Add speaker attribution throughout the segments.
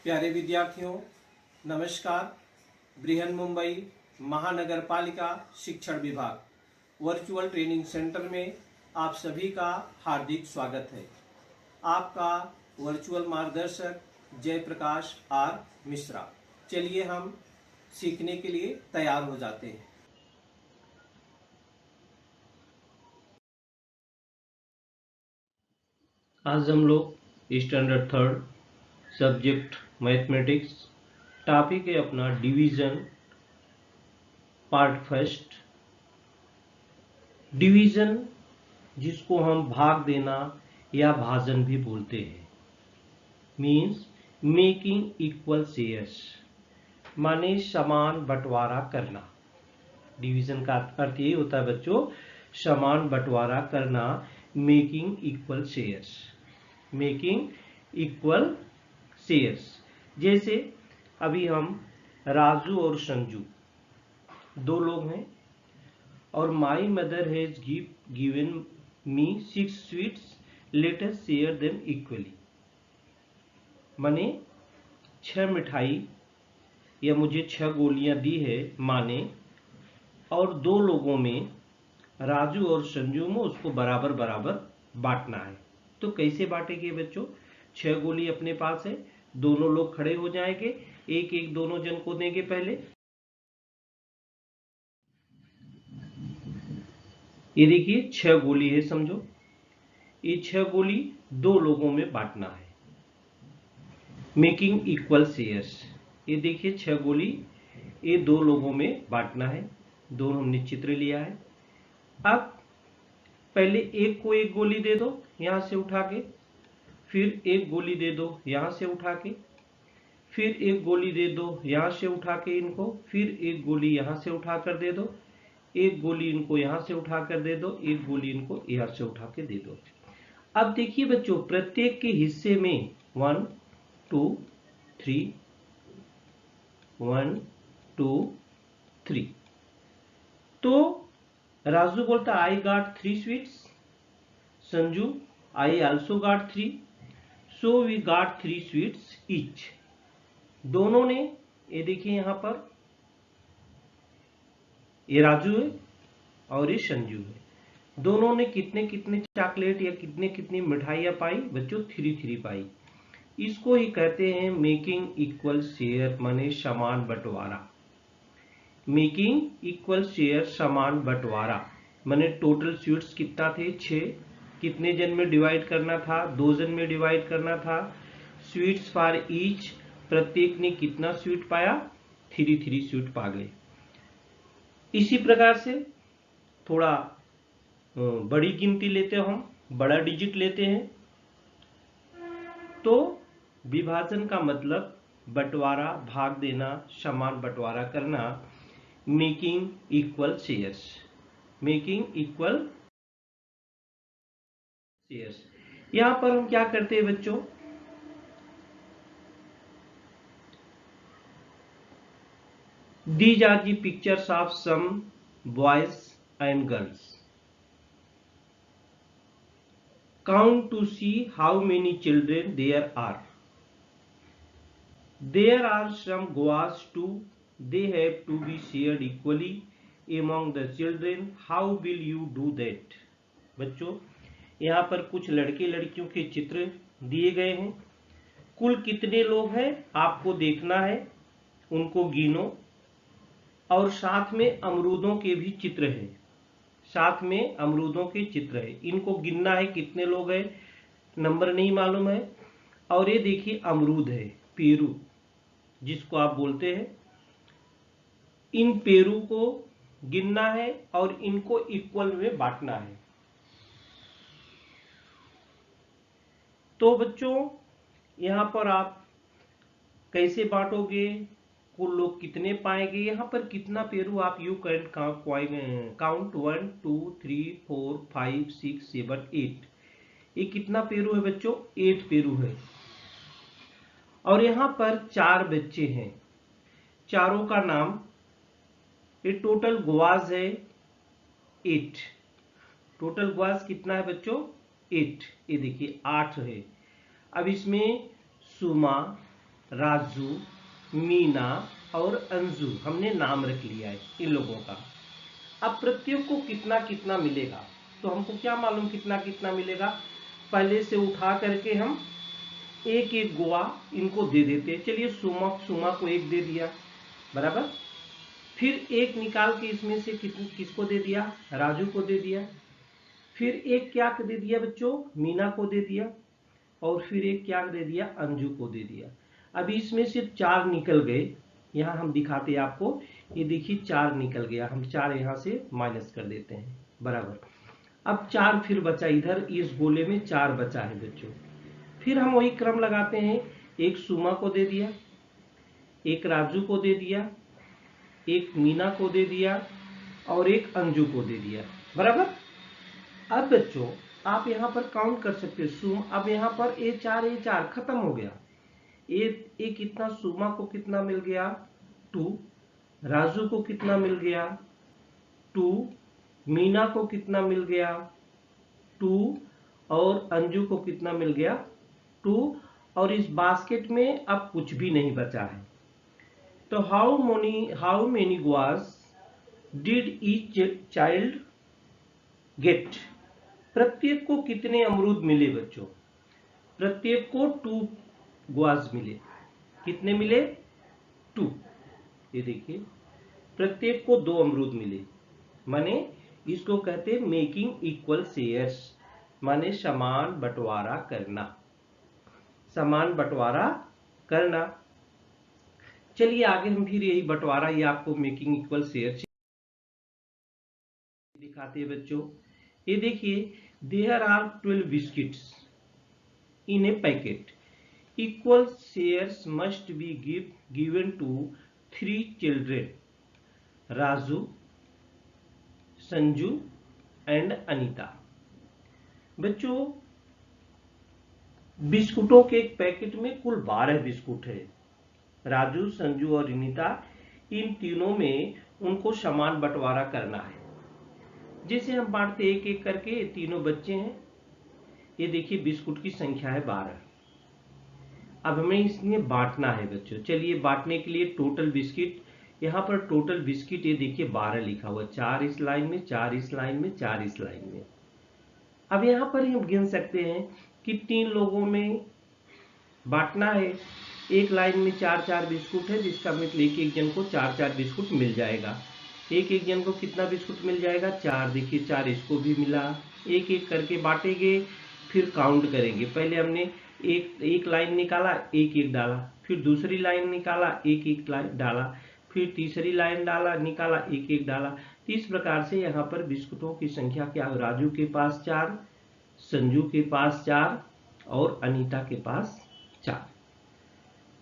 Speaker 1: प्यारे विद्यार्थियों, नमस्कार। बृहन मुंबई महानगर पालिका शिक्षण विभाग वर्चुअल ट्रेनिंग सेंटर में आप सभी का हार्दिक स्वागत है। आपका वर्चुअल मार्गदर्शक जयप्रकाश आर मिश्रा। चलिए हम सीखने के लिए तैयार हो जाते हैं।
Speaker 2: आज हम लोग standard third subject mathematics topic है अपना डिवीजन पार्ट फर्स्ट। डिवीजन जिसको हम भाग देना या भाजन भी बोलते हैं, मीन्स मेकिंग इक्वल शेयर्स, माने समान बंटवारा करना। डिवीजन का अर्थ यही होता है बच्चों, समान बंटवारा करना, making equal shares, making equal shares. जैसे अभी हम राजू और संजू दो लोग हैं और my mother has given me 6 sweets, let us share them equally. माने 6 मिठाई या मुझे 6 गोलियां दी है माँ ने, और दो लोगों में राजू और संजू में उसको बराबर बराबर बांटना है। तो कैसे बांटेंगे बच्चों? 6 गोली अपने पास है, दोनों लोग खड़े हो जाएंगे, एक एक दोनों जन को देंगे। पहले ये देखिए 6 गोली है, समझो ये 6 गोली दो लोगों में बांटना है, मेकिंग इक्वल शेयर्स। ये देखिए 6 गोली ये दो लोगों में बांटना है, दोनों हमने चित्र लिया है। अब पहले एक को एक गोली दे दो यहां से उठा के, फिर एक गोली दे दो यहां से उठा के, फिर एक गोली दे दो यहां से उठा के इनको, फिर एक गोली यहां से उठा कर दे दो, एक गोली इनको यहां से उठा कर दे दो, एक गोली इनको यहां से उठा के दे दो। अब देखिए बच्चों, प्रत्येक के हिस्से में 1 2 3 1 2 3। तो राजू बोलता I got 3 sweets, Sanju I also got 3, so we got 3 sweets each. दोनों ने, ये देखिए यहां पर ये राजू है और ये संजू है, दोनों ने कितने कितने चॉकलेट या कितने कितनी मिठाइयां पाई बच्चों? 3 पाई। इसको ही कहते हैं मेकिंग इक्वल शेयर, माने समान बंटवारा। मेकिंग इक्वल शेयर, समान बंटवारा, माने टोटल स्वीट्स कितना थे? 6। कितने जन में डिवाइड करना था? 2 जन में डिवाइड करना था। स्वीट्स फॉर ईच, प्रत्येक ने कितना स्वीट पाया? 3 स्वीट पा गए। इसी प्रकार से थोड़ा बड़ी गिनती लेते हो, हम बड़ा डिजिट लेते हैं। तो विभाजन का मतलब बंटवारा, भाग देना, समान बंटवारा करना, making equal shares, making equal shares. यहां पर हम क्या करते हैं बच्चों? These are the pictures of some boys and girls. Count to see how many children there are. There are some guavas too. They have to be shared equally among the children. How will you do that? बच्चों, यहाँ पर कुछ लड़के लड़कियों के चित्र दिए गए हैं। कुल कितने लोग हैं आपको देखना है, उनको गिनो, और साथ में अमरूदों के भी चित्र हैं, साथ में अमरूदों के चित्र है, इनको गिनना है कितने लोग हैं, नंबर नहीं मालूम है। और ये देखिए अमरूद है, पेरू जिसको आप बोलते हैं, इन पेरू को गिनना है और इनको इक्वल में बांटना है। तो बच्चों यहां पर आप कैसे बांटोगे, कुल लोग कितने पाएंगे, यहां पर कितना पेरू आप यू कैन काउंट 1 2 3 4 5 6 7 8। ये कितना पेरू है बच्चों? 8 पेरू है। और यहां पर 4 बच्चे हैं, चारों का नाम, ये टोटल गुआज है 8। टोटल गुआज कितना है बच्चों? 8। ये देखिए 8 है। अब इसमें सुमा, राजू, मीना और अंजू हमने नाम रख लिया है इन लोगों का। अब प्रत्येक को कितना कितना मिलेगा, तो हमको क्या मालूम कितना कितना मिलेगा। पहले से उठा करके हम एक एक गुआ इनको दे देते। चलिए सुमा को एक दे दिया, बराबर। फिर एक निकाल के इसमें से किसको दे दिया, राजू को दे दिया। फिर एक क्या दे दिया बच्चों, मीना को दे दिया। और फिर एक क्या दे दिया, अंजू को दे दिया। अब इसमें से 4 निकल गए, यहाँ हम दिखाते हैं आपको। ये देखिए 4 निकल गया, हम 4 यहाँ से माइनस कर देते हैं, बराबर। अब 4 फिर बचा, इधर इस गोले में 4 बचा है बच्चों। फिर हम वही क्रम लगाते हैं, एक सुमा को दे दिया, एक राजू को दे दिया, एक मीना को दे दिया और एक अंजू को दे दिया, बराबर। अब बच्चों आप यहाँ पर काउंट कर सकते हैं सुम। अब यहाँ पर ए 4 खत्म हो गया। ए कितना, सुमा को कितना मिल गया 2, राजू को कितना मिल गया 2, मीना को कितना मिल गया 2 और अंजू को कितना मिल गया 2। और इस बास्केट में अब कुछ भी नहीं बचा है। तो how many guavas did each child get, प्रत्येक को कितने अमरूद मिले बच्चों, प्रत्येक को 2 गुआस मिले। कितने मिले 2, ये देखिए प्रत्येक को 2 अमरूद मिले। माने इसको कहते हैं मेकिंग इक्वल शेयर्स, माने समान बंटवारा करना, समान बंटवारा करना। चलिए आगे हम फिर यही बंटवारा, ये आपको मेकिंग इक्वल शेयर दिखाते हैं बच्चों। ये देखिए there are 12 biscuits in a packet, equal shares must be given to 3 children, Raju, Sanju and Anita. बच्चों बिस्कुटों के एक पैकेट में कुल 12 बिस्कुट है। राजू, संजू और अनीता, इन तीनों में उनको समान बंटवारा करना है। जैसे हम बांटते एक एक करके, ये तीनों बच्चे हैं। ये देखिए बिस्कुट की संख्या है 12। अब हमें इसमें बांटना है बच्चों। चलिए बांटने के लिए टोटल बिस्किट, यहाँ पर टोटल बिस्किट ये देखिए 12 लिखा हुआ, 4 इस लाइन में, 4 इस लाइन में, 4 इस लाइन में। अब यहाँ पर हम गिन सकते हैं कि 3 लोगों में बांटना है। एक लाइन में 4-4 बिस्कुट है, जिसका मतलब एक एक जन को 4-4 बिस्कुट मिल जाएगा। एक एक जन को कितना बिस्कुट मिल जाएगा 4, देखिए 4 इसको भी मिला। एक एक करके बांटेंगे, फिर काउंट करेंगे। पहले हमने एक लाइन निकाला, एक एक डाला, फिर दूसरी लाइन निकाला, एक एक डाला, फिर तीसरी लाइन डाला, निकाला, एक एक डाला। तो इस प्रकार से यहाँ पर बिस्कुटों की संख्या क्या है, राजू के पास 4, संजू के पास 4 और अनीता के पास 4,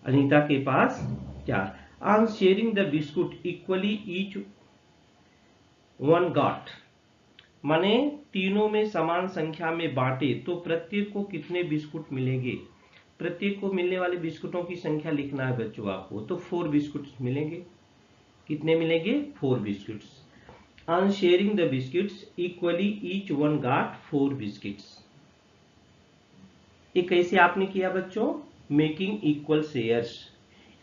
Speaker 2: अनीता के पास 4। On sharing the biscuit equally each one got, माने तीनों में समान संख्या में बांटे तो प्रत्येक को कितने बिस्कुट मिलेंगे। प्रत्येक को मिलने वाले बिस्कुटों की संख्या लिखना है बच्चों आपको। तो 4 बिस्कुट्स मिलेंगे। कितने मिलेंगे 4 biscuits. On sharing the biscuits equally each one got 4 biscuits. ये कैसे आपने किया बच्चों, मेकिंग इक्वल शेयर्स।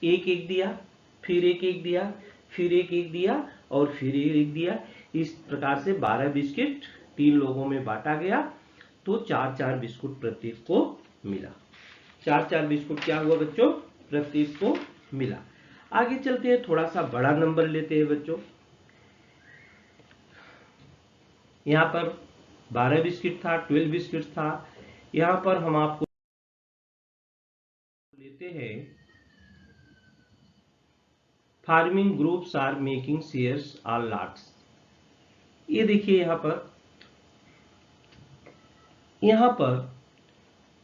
Speaker 2: एक एक दिया, फिर एक एक दिया, फिर एक एक दिया और फिर एक दिया। इस प्रकार से 12 बिस्किट 3 लोगों में बांटा गया, तो 4-4 बिस्कुट प्रत्येक को मिला। 4-4 बिस्कुट क्या हुआ बच्चों, प्रत्येक को मिला। आगे चलते हैं, थोड़ा सा बड़ा नंबर लेते हैं बच्चों। यहाँ पर 12 बिस्किट था, 12 बिस्किट था। यहाँ पर हम आपको लेते हैं farming groups are making shares all lots. ये देखिए यहाँ पर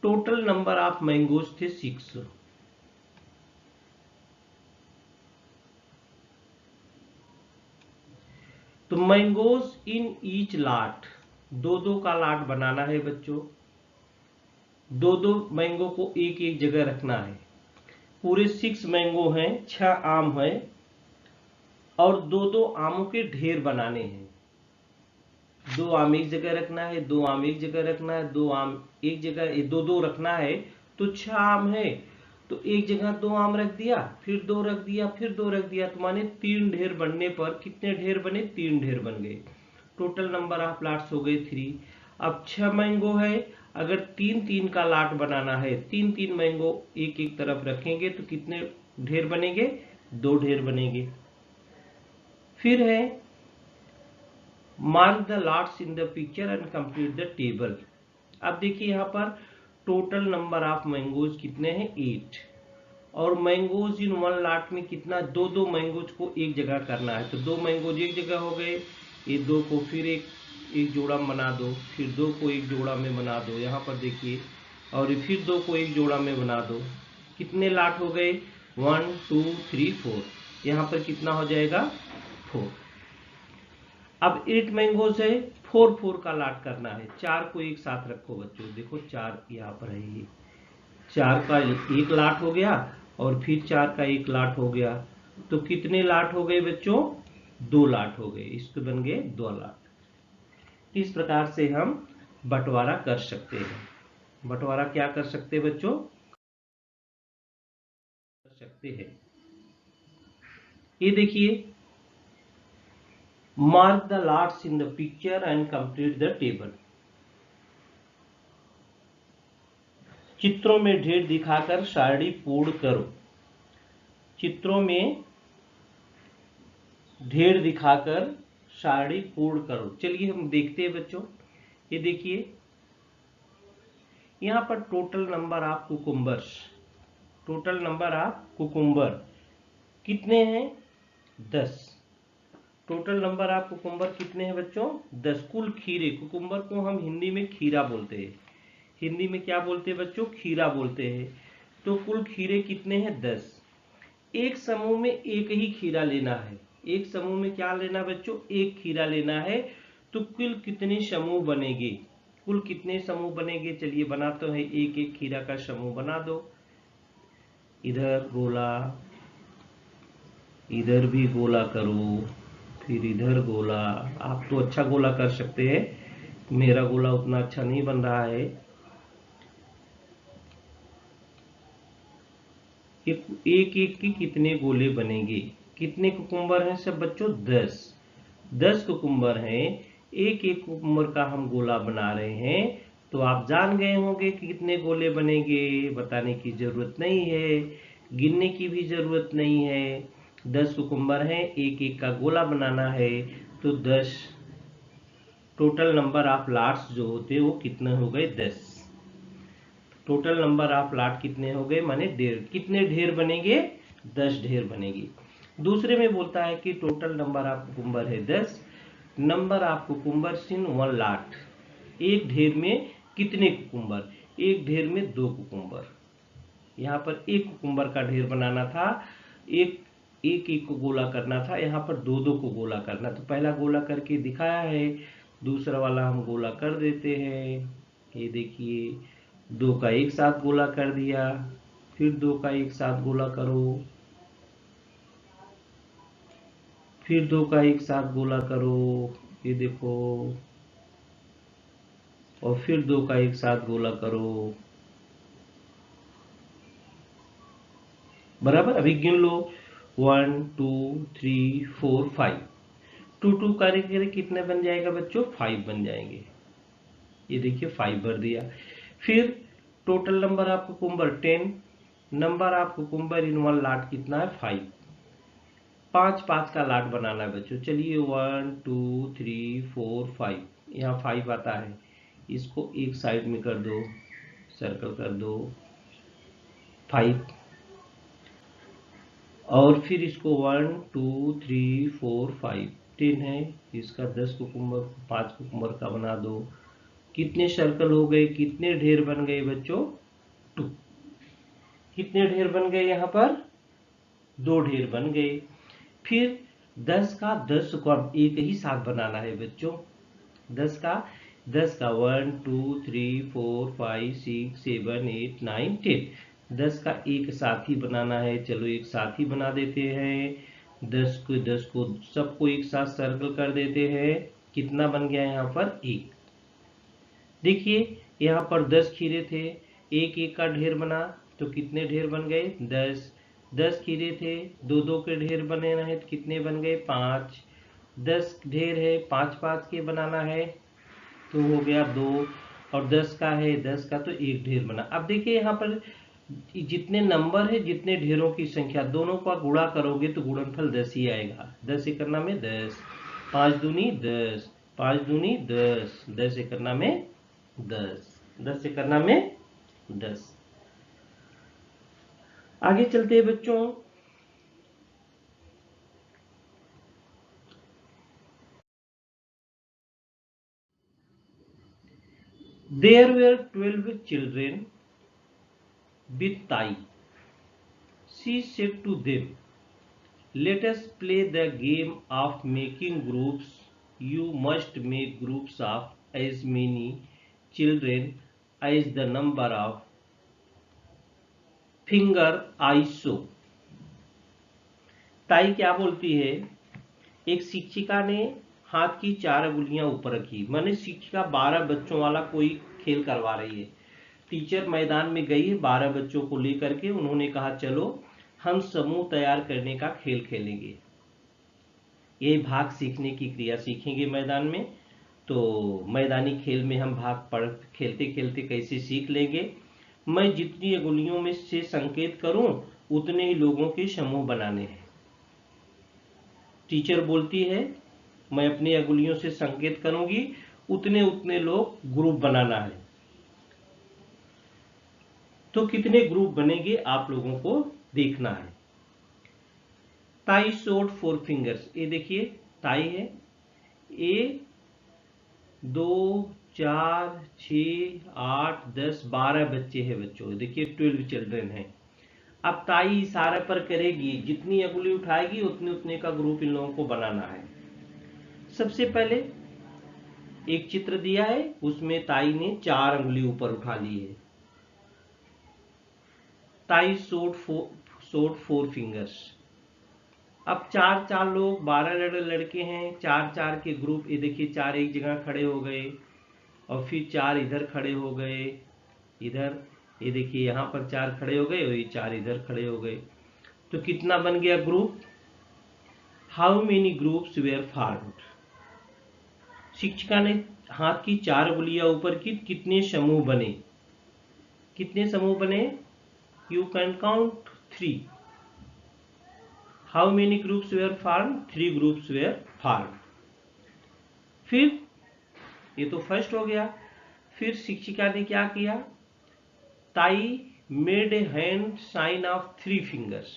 Speaker 2: टोटल नंबर ऑफ मैंगोज थे 6। तो मैंगोज इन ईच लाट, 2-2 का लाट बनाना है बच्चों। 2-2 मैंगो को एक एक जगह रखना है। पूरे 6 मैंगो हैं, 6 आम है और 2-2 आमों के ढेर बनाने हैं। 2 आम एक जगह रखना है, 2 आम एक जगह रखना है, 2 आम एक जगह, 2-2 रखना है। तो 6 आम है तो एक जगह 2 आम रख दिया, फिर 2 रख दिया, फिर 2 रख दिया, तो माने 3 ढेर बनने पर कितने ढेर बने? 3 ढेर बन गए। टोटल नंबर ऑफ लाट्स हो गए 3। अब 6 मैंगो है, अगर 3-3 का लाट बनाना है, 3-3 मैंगो एक एक तरफ रखेंगे तो कितने ढेर बनेंगे? 2 ढेर बनेंगे। फिर है mark the lots in the picture and complete the table. अब देखिए यहाँ पर टोटल नंबर ऑफ मैंगोज कितने हैं? 8। और मैंगोज इन वन लॉट में कितना? 2-2 मैंगोज को एक जगह करना है, तो 2 मैंगोज एक जगह हो गए, ये 2 को फिर एक जोड़ा में बना दो, फिर 2 को एक जोड़ा में बना दो, यहाँ पर देखिए, और फिर 2 को एक जोड़ा में बना दो। कितने लाट हो गए? 1 2 3 4। यहाँ पर कितना हो जाएगा? 4। अब 8 मैंगोज है, 4-4 का लाट करना है। 4 को एक साथ रखो बच्चों, देखो 4 यहाँ पर है, ये 4 का एक लाट हो गया और फिर 4 का एक लाट हो गया, तो कितने लाट हो गए बच्चों? 2 लाट हो गए, इसके बन गए 2 लाट। इस प्रकार से हम बंटवारा कर सकते हैं। बंटवारा क्या कर सकते हैं बच्चों? कर सकते हैं। ये देखिए, mark the lots in the picture and complete the table. चित्रों में ढेर दिखाकर सारणी पूर्ण करो। चित्रों में ढेर दिखाकर सारणी पूर्ण करो। चलिए हम देखते हैं बच्चों। ये देखिए, यहाँ पर total number of cucumbers, total number of cucumber कितने हैं? 10। टोटल नंबर ऑफ कुकुम्बर कितने हैं बच्चों? 10। कुल खीरे, कुकुम्बर को हम हिंदी में खीरा बोलते हैं। हिंदी में क्या बोलते हैं बच्चों? खीरा बोलते हैं। तो कुल खीरे कितने हैं? 10। एक समूह में एक ही खीरा लेना है। एक समूह में क्या लेना बच्चों? एक खीरा लेना है। तो कुल कितने समूह बनेंगे? कुल कितने समूह बनेंगे? चलिए बनाते हैं, एक एक खीरा का समूह बना दो। इधर गोला, इधर भी गोला करो, फिर इधर गोला। आप तो अच्छा गोला कर सकते हैं, मेरा गोला उतना अच्छा नहीं बन रहा है। एक एक के कितने गोले बनेंगे? कितने कुकुम्बर हैं सब बच्चों? 10। 10 कुकुम्बर हैं, एक एक कुकुम्बर का हम गोला बना रहे हैं। तो आप जान गए होंगे कि कितने गोले बनेंगे। बताने की जरूरत नहीं है, गिनने की भी जरूरत नहीं है। 10 कुकुम्बर हैं, एक एक का गोला बनाना है, तो 10। टोटल नंबर ऑफ लाट्स जो होते हैं वो कितने हो गए? 10। टोटल नंबर ऑफ लाट कितने हो गए? माने ढेर। कितने ढेर बनेंगे? 10 ढेर बनेंगे। दूसरे में बोलता है कि टोटल नंबर ऑफ कुकुम्बर है 10, number of cucumber in one lot. एक ढेर में कितने कुकुम्बर? एक ढेर में 2 कुकुम्बर। यहाँ पर एक कुकुम्बर का ढेर बनाना था, एक एक को गोला करना था, यहाँ पर 2-2 को गोला करना। तो पहला गोला करके दिखाया है, दूसरा वाला हम गोला कर देते हैं। ये देखिए, 2 का एक साथ गोला कर दिया, फिर 2 का एक साथ गोला करो, फिर 2 का एक साथ गोला करो, ये देखो, और फिर 2 का एक साथ गोला करो। बराबर। अभी गिन लो, 1 2 3 4 5। 2 करके कितने बन जाएगा बच्चों? 5 बन जाएंगे। ये देखिए 5 भर दिया। फिर total number of cucumber 10, number of cucumber in one lot कितना है? 5। 5-5 का लाट बनाना है बच्चों। चलिए 1 2 3 4 5, यहाँ 5 आता है, इसको एक साइड में कर दो, सर्कल कर दो 5। और फिर इसको 1 2 3 4 5, 10 है, इसका 10 कुकुम्बर 5 कुकुम्बर का बना दो। कितने सर्कल हो गए? कितने ढेर बन गए बच्चों? 2। कितने ढेर बन गए? यहाँ पर 2 ढेर बन गए। फिर 10 का 10 को अब एक ही साथ बनाना है बच्चों। 10 का 1 2 3 4 5 6 7 8 9 10, 10 का एक साथ ही बनाना है। चलो एक साथ ही बना देते हैं। 10 को सबको एक साथ सर्कल कर देते हैं। कितना बन गया यहाँ पर? 1। देखिए यहाँ पर 10 खीरे थे, एक एक का ढेर बना, तो कितने ढेर बन गए 10। 10 खीरे थे, 2-2 के ढेर बनाना है तो कितने बन गए 5। 10 ढेर है, 5-5 के बनाना है तो हो गया 2। और 10 का है, 10 का तो एक ढेर बना। अब देखिए यहाँ पर जितने नंबर है, जितने ढेरों की संख्या, दोनों का गुणा करोगे तो गुणनफल 10 ही आएगा। 10 एकरना में 10, 5 दूनी 10, 5 दूनी 10, 10 एकरना में 10, 10 एकरना में 10। आगे चलते हैं बच्चों। There were 12 children with Tai. She said to them, "Let us play the game of making groups. You must make groups of as many children as the number of finger I show." ताई क्या बोलती है, एक शिक्षिका ने हाथ की 4 अंगुलियां ऊपर रखी, माने शिक्षिका 12 बच्चों वाला कोई खेल करवा रही है। टीचर मैदान में गई है 12 बच्चों को लेकर के, उन्होंने कहा चलो हम समूह तैयार करने का खेल खेलेंगे। ये भाग सीखने की क्रिया सीखेंगे मैदान में। तो मैदानी खेल में हम भाग खेलते खेलते कैसे सीख लेंगे। मैं जितनी अंगुलियों में से संकेत करूं उतने ही लोगों के समूह बनाने हैं। टीचर बोलती है मैं अपनी अंगुलियों से संकेत करूंगी, उतने उतने लोग ग्रुप बनाना है। तो कितने ग्रुप बनेंगे आप लोगों को देखना है। ताई शोड 4 फिंगर्स, ये देखिए ताई है, 1 2 4 6 8 10 12 बच्चे हैं बच्चों, देखिए 12 चिल्ड्रन हैं। अब ताई इशारे पर करेगी, जितनी अंगुली उठाएगी उतने उतने का ग्रुप इन लोगों को बनाना है। सबसे पहले एक चित्र दिया है, उसमें ताई ने 4 अंगुली ऊपर उठा ली है। ताई शोड 4 फिंगर्स। अब 4 लोग 12 लड़के हैं, 4 के ग्रुप, ये देखिए 4 एक जगह खड़े हो गए और फिर 4 इधर खड़े हो गए, इधर ये देखिए यहाँ पर 4 खड़े हो गए और ये 4 इधर खड़े हो गए। तो कितना बन गया group? How many groups were formed? शिक्षिका ने हाथ की 4 अंगुलियां ऊपर की, कितने समूह बने? कितने समूह बने? You can count 3। How many groups were formed? 3 groups were formed. फिर ये तो फर्स्ट हो गया। फिर शिक्षिका ने क्या किया? ताई made a hand sign of 3 fingers.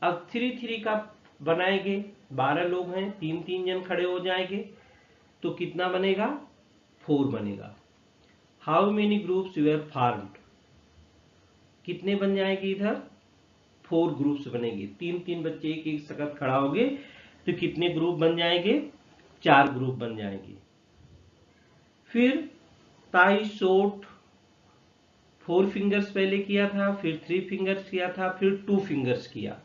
Speaker 2: अब 3 का बनाएंगे, 12 लोग हैं, 3 जन खड़े हो जाएंगे तो कितना बनेगा? 4 बनेगा। How many groups were formed? कितने बन जाएंगे इधर? 4 ग्रुप्स बनेंगे। 3 बच्चे एक सकत खड़ा होंगे तो कितने ग्रुप बन जाएंगे? 4 ग्रुप बन जाएंगे। फिर ताई शोड 4 फिंगर्स पहले किया था, फिर 3 फिंगर्स किया था, फिर 2 फिंगर्स किया।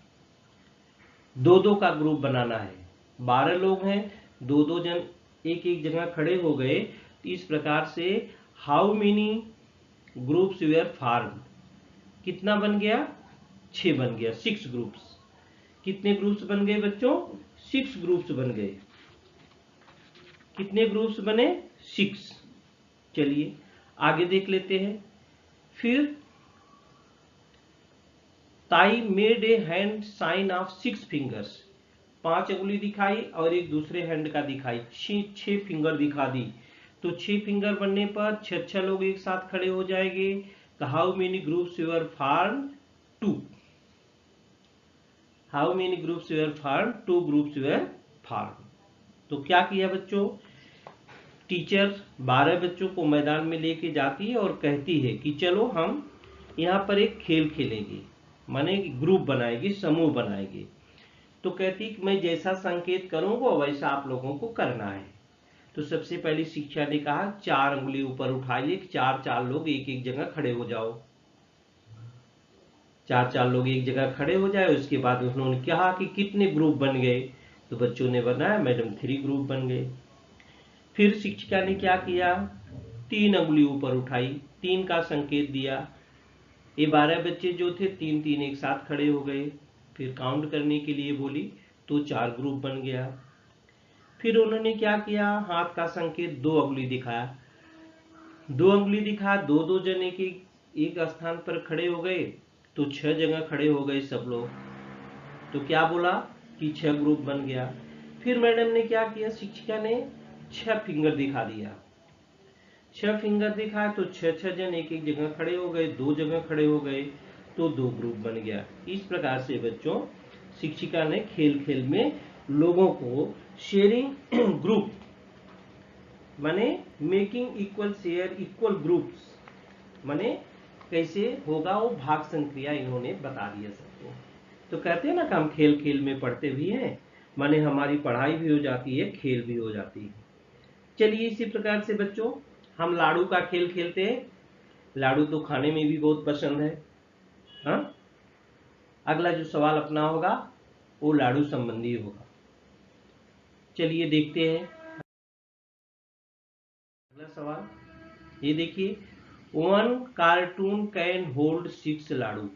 Speaker 2: 2 का ग्रुप बनाना है। 12 लोग हैं, 2 जन एक जगह खड़े हो गए। इस प्रकार से how many groups were formed? कितना बन गया? 6 बन गया, 6 ग्रुप्स। कितने ग्रुप्स बन गए बच्चों? 6 ग्रुप्स बन गए। कितने ग्रुप्स बने? 6। चलिए आगे देख लेते हैं। फिर ताई made a hand sign of 6 fingers. 5 अंगुली दिखाई और एक दूसरे हैंड का दिखाई, 6 फिंगर दिखा दी। तो 6 फिंगर बनने पर 6 लोग एक साथ खड़े हो जाएंगे। तो how many groups were formed? 2। How many groups were formed? 2 groups were formed. तो क्या किया बच्चों? टीचर 12 बच्चों को मैदान में लेके जाती है और कहती है कि चलो हम यहाँ पर एक खेल खेलेंगे, माने ग्रुप बनाएगी, समूह बनाएगी। तो कहती कि मैं जैसा संकेत करूंगा वैसा आप लोगों को करना है। तो सबसे पहले शिक्षा ने कहा 4 अंगुली ऊपर उठाइए, 4 लोग एक जगह खड़े हो जाओ। 4 लोग एक जगह खड़े हो जाए। उसके बाद उन्होंने कहा कि कितने ग्रुप बन गए? तो बच्चों ने बनाया मैडम 3 ग्रुप बन गए। फिर शिक्षिका ने क्या किया? 3 अंगुली ऊपर उठाई, 3 का संकेत दिया। ये 12 बच्चे जो थे 3-3 एक साथ खड़े हो गए, फिर काउंट करने के लिए बोली तो 4 ग्रुप बन गया। फिर उन्होंने क्या किया, हाथ का संकेत 2 उंगली दिखाया, 2 उंगली दिखाया, 2-2 जने के एक स्थान पर खड़े हो गए तो 6 जगह खड़े हो गए सब लोग। तो क्या बोला कि 6 ग्रुप बन गया। फिर मैडम ने क्या किया, शिक्षिका ने 6 फिंगर दिखा दिया, 6 फिंगर दिखाया तो 6 जन एक एक जगह खड़े हो गए, 2 जगह खड़े हो गए तो 2 ग्रुप बन गया। इस प्रकार से बच्चों शिक्षिका ने खेल खेल में लोगों को शेयरिंग ग्रुप माने making equal share equal groups माने कैसे होगा वो भाग संक्रिया इन्होंने बता दिया सबको। तो कहते हैं ना कि हम खेल खेल में पढ़ते भी हैं, माने हमारी पढ़ाई भी हो जाती है, खेल भी हो जाती है। चलिए इसी प्रकार से बच्चों हम लाडू का खेल खेलते हैं। लाडू तो खाने में भी बहुत पसंद है। हाँ, अगला जो सवाल अपना होगा वो लाडू संबंधी होगा। चलिए देखते हैं अगला सवाल। ये देखिए, 1 carton can hold 6 laddoo.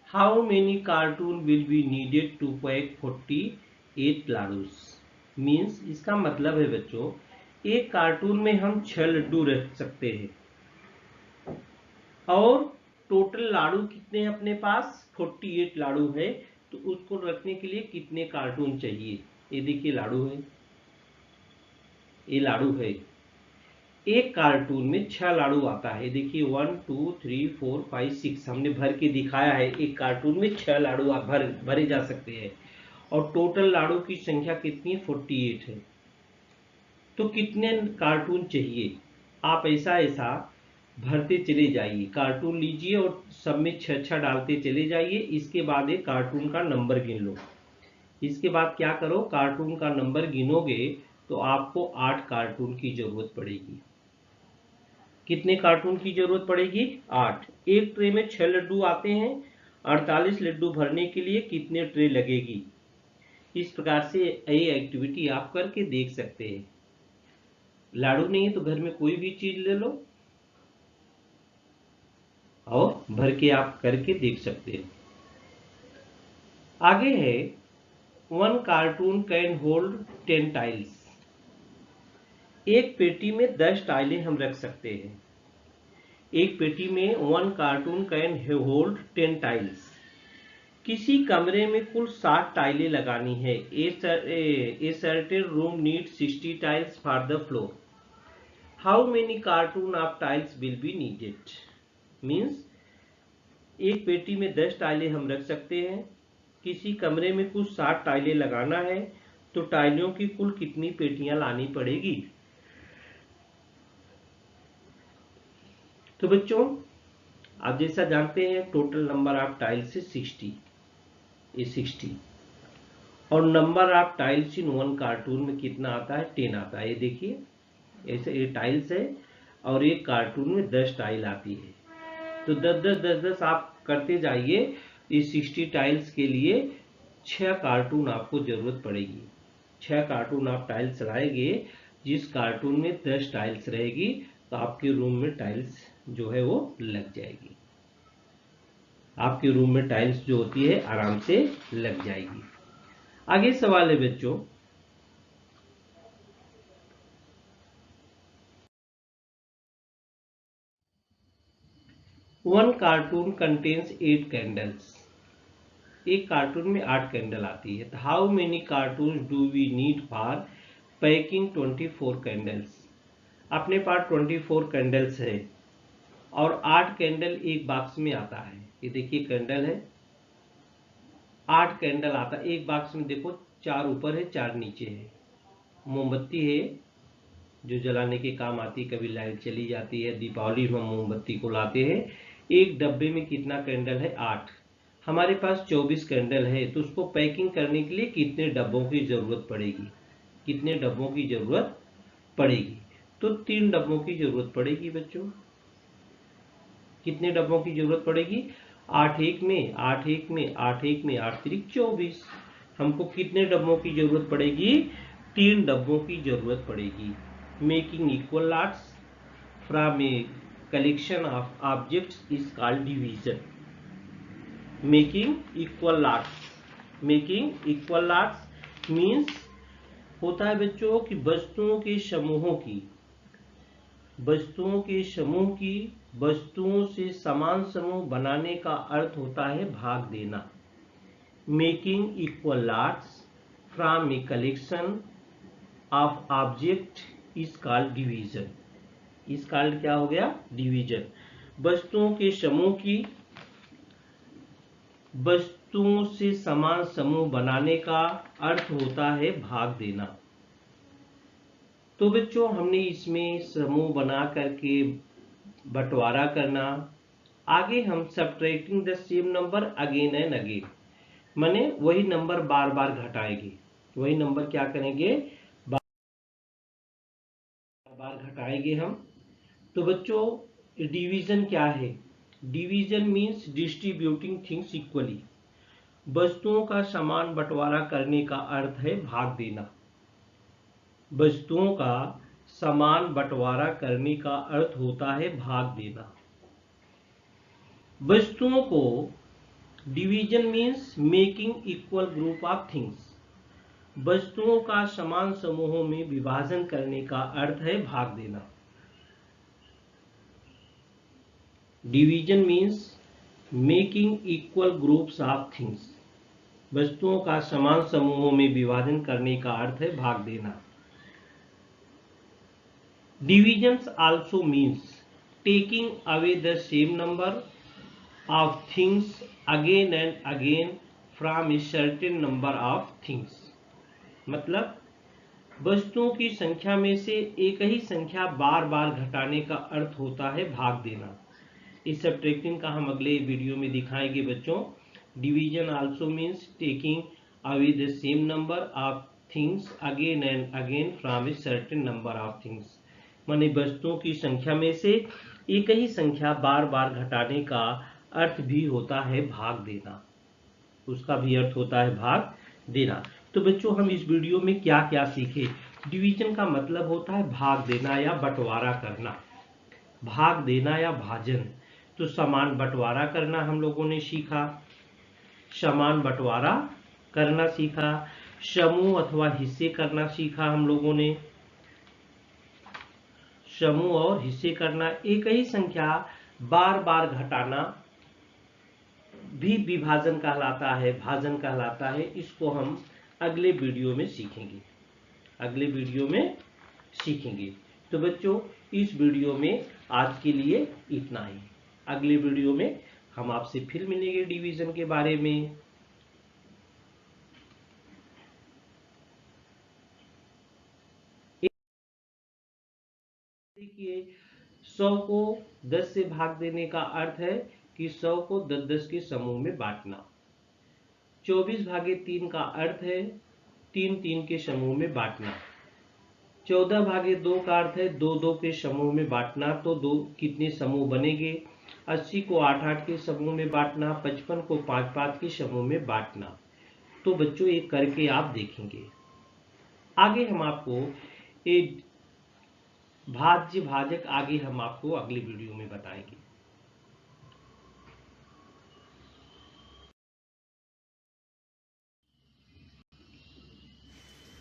Speaker 2: How many carton will be needed to pack 48 laddoos. Means इसका मतलब है बच्चों, एक कार्टून में हम 6 लड्डू रख सकते हैं और टोटल लाडू कितने हैं अपने पास, 48 लाडू है। तो उसको रखने के लिए कितने कार्टून चाहिए। ये देखिए लाडू है, ये लाडू है। एक कार्टून में 6 लाडू आता है। देखिए 1 2 3 4 5 6 हमने भर के दिखाया है। एक कार्टून में 6 लाडू भरे जा सकते हैं और टोटल लाडू की संख्या कितनी, 48 है। तो कितने कार्टून चाहिए, आप ऐसा ऐसा भरते चले जाइए, कार्टून लीजिए और सब में 6-6 डालते चले जाइए। इसके बाद एक कार्टून का नंबर गिन लो। इसके बाद क्या करो, कार्टून का नंबर गिनोगे तो आपको 8 कार्टून की जरूरत पड़ेगी। कितने कार्टून की जरूरत पड़ेगी, 8। एक ट्रे में 6 लड्डू आते हैं, 48 लड्डू भरने के लिए कितने ट्रे लगेगी। इस प्रकार से ये एक्टिविटी आप करके देख सकते हैं। लाडू नहीं है तो घर में कोई भी चीज ले लो और भर के आप करके देख सकते हैं। आगे है 1 कार्टून कैन होल्ड 10 टाइल्स। एक पेटी में 10 टाइलें हम रख सकते हैं। एक पेटी में 1 कार्टून कैन होल्ड 10 टाइल्स। किसी कमरे में कुल 60 टाइलें लगानी है। A certain room need 60 tiles for the floor. How many cartoon of tiles will be needed. Means एक पेटी में 10 टाइलें हम रख सकते हैं, किसी कमरे में कुछ 60 टाइलें लगाना है, तो टाइलों की कुल कितनी पेटियां लानी पड़ेगी। तो बच्चों आप जैसा जानते हैं टोटल नंबर ऑफ टाइल्स है 60, ये 60 और number of tiles in 1 cartoon में कितना आता है, 10 आता है। ये देखिए ऐसे ये टाइल्स है और एक कार्टून में 10 टाइल आती है, तो 10-10-10-10 आप करते जाइए। इस 60 टाइल्स के लिए 6 कार्टून आपको जरूरत पड़ेगी। 6 कार्टून आप टाइल्स लाएंगे, जिस कार्टून में 10 टाइल्स रहेगी तो आपके रूम में टाइल्स जो है वो लग जाएगी। आपके रूम में टाइल्स जो होती है आराम से लग जाएगी। आगे सवाल है बच्चों, वन कार्टून कंटेन्स 8 कैंडल्स। एक कार्टून में 8 कैंडल आती है। How many cartons do we need for packing 24 candles. अपने पास 24 कैंडल्स है और 8 कैंडल एक बॉक्स में आता है। ये देखिए कैंडल है, 8 कैंडल आता है एक बॉक्स में। देखो 4 ऊपर है 4 नीचे है। मोमबत्ती है जो जलाने के काम आती है, कभी लाइट चली जाती है, दीपावली में मोमबत्ती को लाते हैं। एक डब्बे में कितना कैंडल है, 8। हमारे पास 24 कैंडल है, तो उसको पैकिंग करने के लिए कितने डब्बों की जरूरत पड़ेगी, कितने डब्बों की जरूरत पड़ेगी। तो 3 डब्बों की जरूरत पड़ेगी बच्चों। कितने डब्बों की जरूरत पड़ेगी, 8 एक में 8 एक में 8 एक में 8 3 24। हमको कितने डब्बों की जरूरत पड़ेगी, 3 डब्बों की जरूरत पड़ेगी। Making equal lots from A collection of objects is called division. Making equal lots. Making equal lots means होता है बच्चों कि वस्तुओं के समूह की वस्तुओं से समान समूह बनाने का अर्थ होता है भाग देना. Making equal lots from a collection of object is called division. Is called क्या हो गया? डिवीजन. वस्तुओं के समूह की वस्तुओं से समान समूह बनाने का अर्थ होता है भाग देना. तो बच्चों हमने इसमें समूह बना करके बंटवारा करना. आगे हम subtracting the same number again and again, माने वही नंबर बार बार घटाएंगे. वही नंबर क्या करेंगे? बार बार घटाएंगे हम. तो बच्चों डिवीजन क्या है? Division means distributing things equally. वस्तुओं का समान बंटवारा करने का अर्थ है भाग देना. वस्तुओं का समान बंटवारा करने का अर्थ होता है भाग देना. वस्तुओं को division means making equal group of things. वस्तुओं का समान समूहों में विभाजन करने का अर्थ है भाग देना. Division means making equal groups of things. वस्तुओं का समान समूहों में विभाजन करने का अर्थ है भाग देना. Divisions also means taking away the same number of things again and again from a certain number of things. मतलब वस्तुओं की संख्या में से एक ही संख्या बार बार घटाने का अर्थ होता है भाग देना. इस सबट्रैक्टिंग का हम अगले वीडियो में दिखाएंगे बच्चों. Division also means taking away the same number of things again and again from a certain number of things. माने वस्तुओं की संख्या में से एक ही संख्या बार बार घटाने का अर्थ भी होता है भाग देना. उसका भी अर्थ होता है भाग देना. तो बच्चों हम इस वीडियो में क्या क्या सीखे? डिवीजन का मतलब होता है भाग देना या बंटवारा करना. भाग देना या भाजन. तो समान बंटवारा करना हम लोगों ने सीखा. समान बंटवारा करना सीखा. समूह अथवा हिस्से करना सीखा हम लोगों ने. समूह और हिस्से करना. एक ही संख्या बार बार घटाना भी विभाजन कहलाता है, भाजन कहलाता है. इसको हम अगले वीडियो में सीखेंगे. अगले वीडियो में सीखेंगे. तो बच्चों इस वीडियो में आज के लिए इतना ही. अगले वीडियो में हम आपसे फिर मिलेंगे डिवीजन के बारे में. देखिए 100 को 10 से भाग देने का अर्थ है कि 100 को 10-10 के समूह में बांटना. 24/3 का अर्थ है 3-3 के समूह में बांटना. 14/2 का अर्थ है 2-2 के समूह में बांटना. तो 2 कितने समूह बनेंगे? 80 को 8-8 के समूह में बांटना. 55 को 5-5 के समूह में बांटना. तो बच्चों एक करके आप देखेंगे. आगे हम आपको एक भाज्य भाजक आगे हम आपको अगली वीडियो में बताएंगे.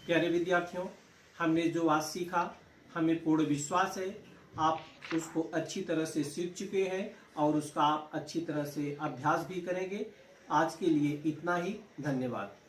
Speaker 1: प्यारे विद्यार्थियों, हमने जो आज सीखा हमें पूर्ण विश्वास है आप उसको अच्छी तरह से सीख चुके हैं और उसका आप अच्छी तरह से अभ्यास भी करेंगे. आज के लिए इतना ही. धन्यवाद.